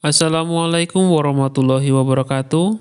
Assalamualaikum warahmatullahi wabarakatuh.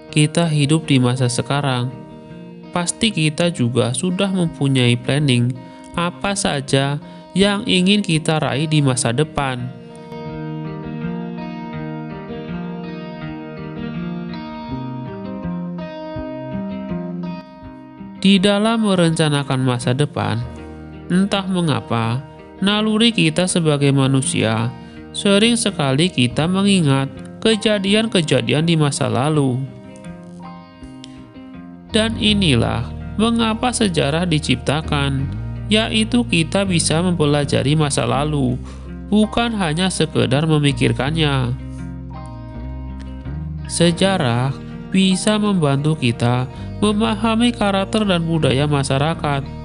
Kita hidup di masa sekarang. Pasti kita juga sudah mempunyai planning apa saja yang ingin kita raih di masa depan. Di dalam merencanakan masa depan, entah mengapa, naluri kita sebagai manusia sering sekali kita mengingat kejadian-kejadian di masa lalu. Dan inilah mengapa sejarah diciptakan, yaitu kita bisa mempelajari masa lalu, bukan hanya sekedar memikirkannya. Sejarah bisa membantu kita memahami karakter dan budaya masyarakat.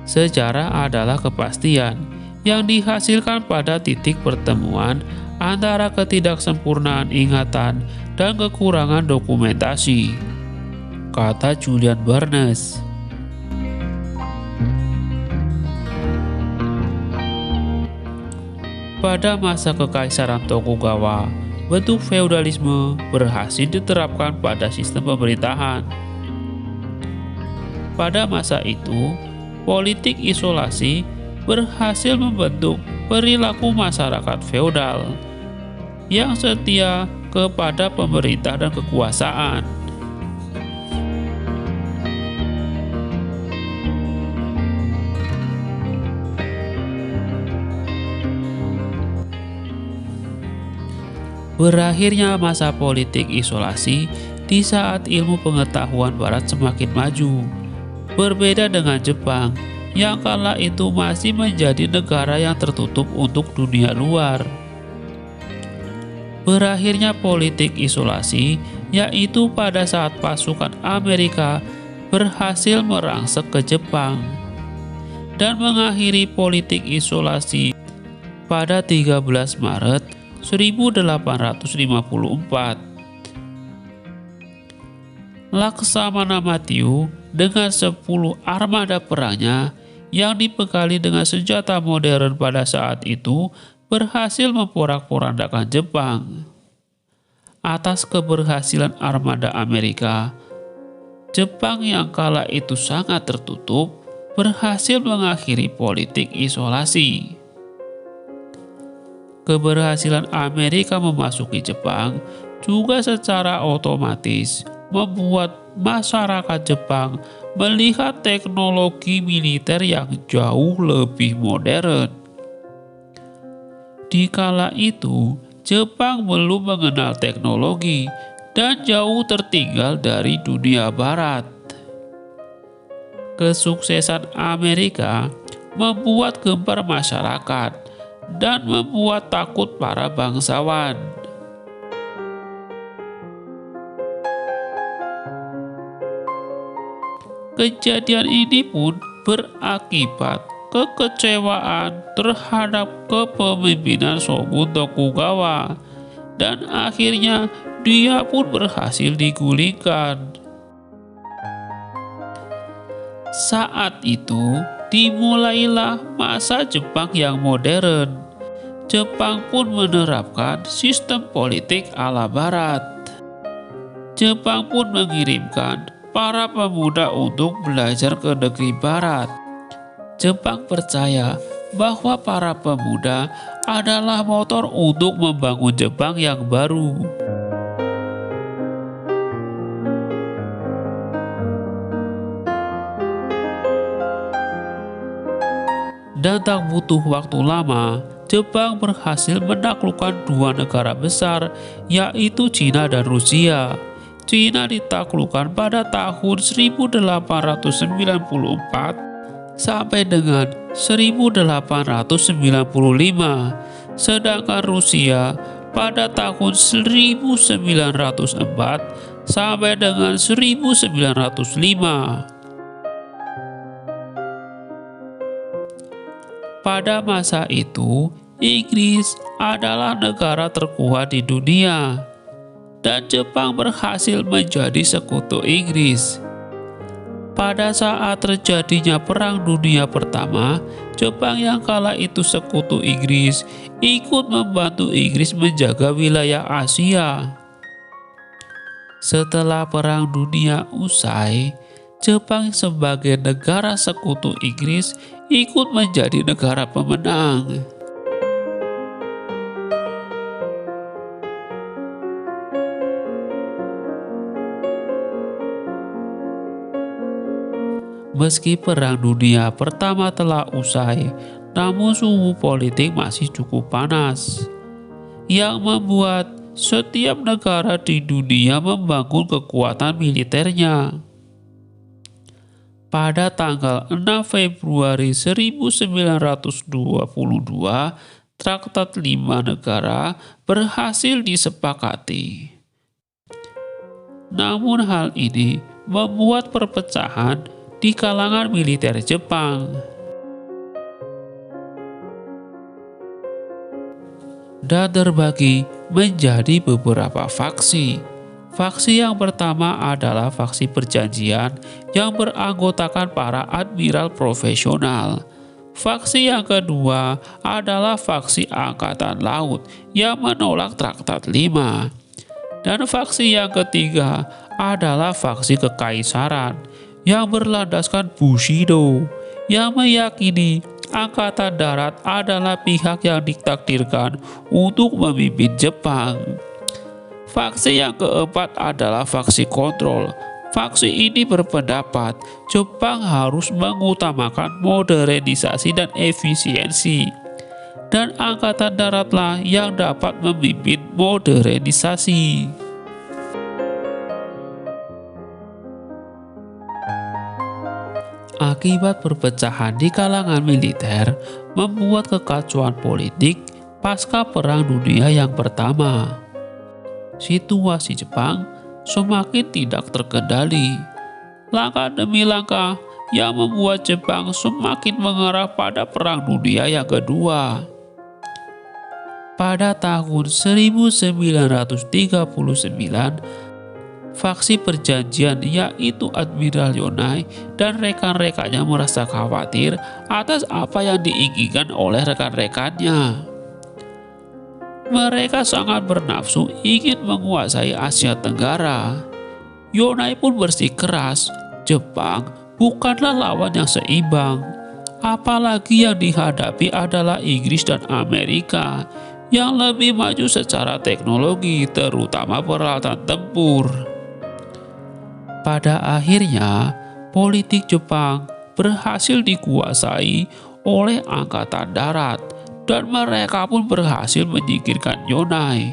Sejarah adalah kepastian yang dihasilkan pada titik pertemuan antara ketidaksempurnaan ingatan dan kekurangan dokumentasi, kata Julian Barnes. Pada masa Kekaisaran Tokugawa, bentuk feodalisme berhasil diterapkan pada sistem pemerintahan. Pada masa itu, politik isolasi berhasil membentuk perilaku masyarakat feodal yang setia kepada pemerintah dan kekuasaan. Berakhirnya masa politik isolasi di saat ilmu pengetahuan barat semakin maju. Berbeda dengan Jepang, yang kala itu masih menjadi negara yang tertutup untuk dunia luar. Berakhirnya politik isolasi, yaitu pada saat pasukan Amerika berhasil merangsek ke Jepang, dan mengakhiri politik isolasi pada 13 Maret 1854. Laksamana Matiu dengan 10 armada perangnya yang dibekali dengan senjata modern pada saat itu berhasil memporak-porandakan Jepang. Atas keberhasilan armada Amerika, Jepang yang kala itu sangat tertutup berhasil mengakhiri politik isolasi. Keberhasilan Amerika memasuki Jepang juga secara otomatis membuat masyarakat Jepang melihat teknologi militer yang jauh lebih modern. Di kala itu, Jepang belum mengenal teknologi dan jauh tertinggal dari dunia barat. Kesuksesan Amerika membuat gempar masyarakat dan membuat takut para bangsawan. Kejadian ini pun berakibat kekecewaan terhadap kepemimpinan Shogun Tokugawa, dan akhirnya dia pun berhasil digulingkan. Saat itu dimulailah masa Jepang yang modern. Jepang pun menerapkan sistem politik ala barat. Jepang pun mengirimkan para pemuda untuk belajar ke negeri barat. Jepang percaya bahwa para pemuda adalah motor untuk membangun Jepang yang baru. Dan tak butuh waktu lama, Jepang berhasil menaklukkan dua negara besar, yaitu Cina dan Rusia. Cina ditaklukkan pada tahun 1894 sampai dengan 1895, sedangkan Rusia pada tahun 1904 sampai dengan 1905. Pada masa itu, Inggris adalah negara terkuat di dunia, dan Jepang berhasil menjadi sekutu Inggris. Pada saat terjadinya Perang Dunia Pertama, Jepang yang kala itu sekutu Inggris ikut membantu Inggris menjaga wilayah Asia. Setelah Perang Dunia usai, Jepang sebagai negara sekutu Inggris ikut menjadi negara pemenang. Meski Perang Dunia Pertama telah usai, namun suhu politik masih cukup panas, yang membuat setiap negara di dunia membangun kekuatan militernya. Pada tanggal 6 Februari 1922, Traktat 5 negara berhasil disepakati. Namun hal ini membuat perpecahan di kalangan militer Jepang. Dan terbagi menjadi beberapa faksi. Faksi yang pertama adalah faksi perjanjian yang beranggotakan para admiral profesional. Faksi yang kedua adalah faksi angkatan laut yang menolak Traktat 5. Dan faksi yang ketiga adalah faksi kekaisaran yang berlandaskan Bushido, yang meyakini Angkatan Darat adalah pihak yang ditakdirkan untuk memimpin Jepang. Faksi yang keempat adalah faksi kontrol. Faksi ini berpendapat Jepang harus mengutamakan modernisasi dan efisiensi, dan Angkatan Daratlah yang dapat memimpin modernisasi. Akibat perpecahan di kalangan militer membuat kekacauan politik pasca Perang Dunia yang Pertama. Situasi Jepang semakin tidak terkendali. Langkah demi langkah yang membuat Jepang semakin mengarah pada Perang Dunia yang Kedua. Pada tahun 1939, faksi perjanjian yaitu Admiral Yonai dan rekan-rekannya merasa khawatir atas apa yang diinginkan oleh rekan-rekannya. Mereka sangat bernafsu ingin menguasai Asia Tenggara. Yonai pun bersikeras, Jepang bukanlah lawan yang seimbang. Apalagi yang dihadapi adalah Inggris dan Amerika yang lebih maju secara teknologi, terutama peralatan tempur. Pada akhirnya, politik Jepang berhasil dikuasai oleh Angkatan Darat dan mereka pun berhasil menyingkirkan Yonai.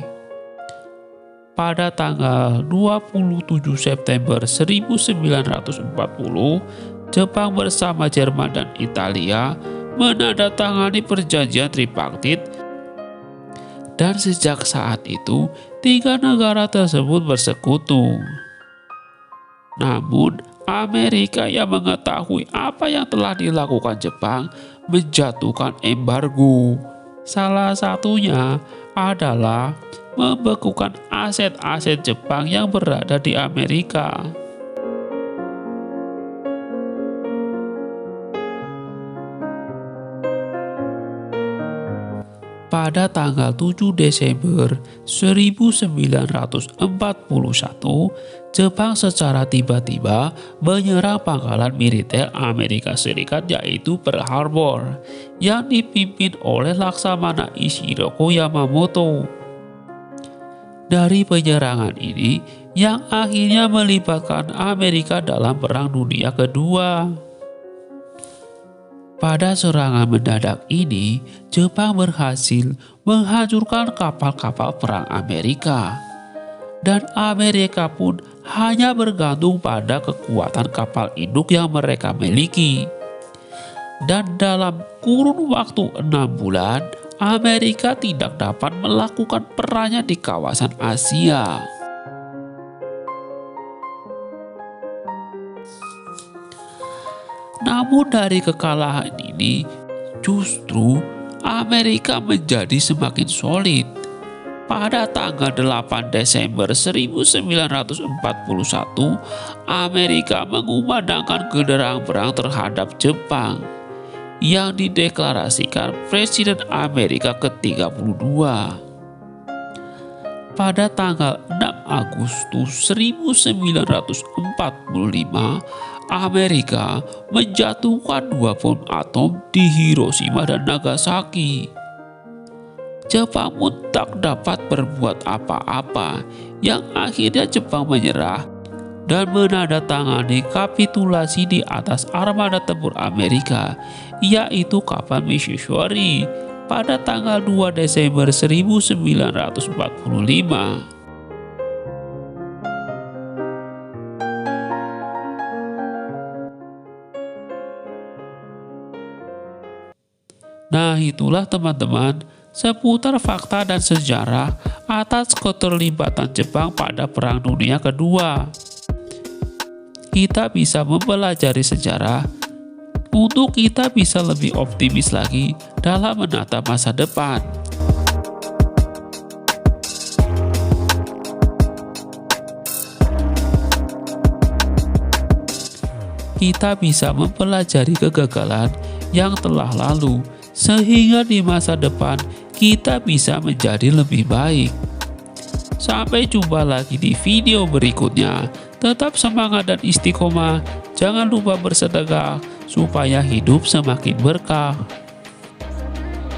Pada tanggal 27 September 1940, Jepang bersama Jerman dan Italia menandatangani perjanjian tripartit, dan sejak saat itu tiga negara tersebut bersekutu. Namun, Amerika yang mengetahui apa yang telah dilakukan Jepang menjatuhkan embargo. Salah satunya adalah membekukan aset-aset Jepang yang berada di Amerika. Pada tanggal 7 Desember 1941, Jepang secara tiba-tiba menyerang pangkalan militer Amerika Serikat yaitu Pearl Harbor yang dipimpin oleh Laksamana Ichiroko Yamamoto. Dari penyerangan ini yang akhirnya melibatkan Amerika dalam Perang Dunia Kedua. Pada serangan mendadak ini, Jepang berhasil menghancurkan kapal-kapal perang Amerika. Dan Amerika pun hanya bergantung pada kekuatan kapal induk yang mereka miliki. Dan dalam kurun waktu 6 bulan, Amerika tidak dapat melakukan perannya di kawasan Asia. Namun dari kekalahan ini, justru Amerika menjadi semakin solid. Pada tanggal 8 Desember 1941, Amerika mengumandangkan genderang perang terhadap Jepang yang dideklarasikan Presiden Amerika ke-32. Pada tanggal 6 Agustus 1945, Amerika menjatuhkan 2 bom atom di Hiroshima dan Nagasaki. Jepang pun tak dapat berbuat apa-apa, yang akhirnya Jepang menyerah dan menandatangani kapitulasi di atas armada tempur Amerika, yaitu kapal Mississippi, pada tanggal 2 Desember 1945. Nah, itulah teman-teman seputar fakta dan sejarah atas keterlibatan Jepang pada Perang Dunia Kedua. Kita bisa mempelajari sejarah untuk kita bisa lebih optimis lagi dalam menata masa depan. Kita bisa mempelajari kegagalan yang telah lalu, sehingga di masa depan kita bisa menjadi lebih baik. Sampai jumpa lagi di video berikutnya. Tetap semangat dan istiqomah. Jangan lupa bersedekah supaya hidup semakin berkah.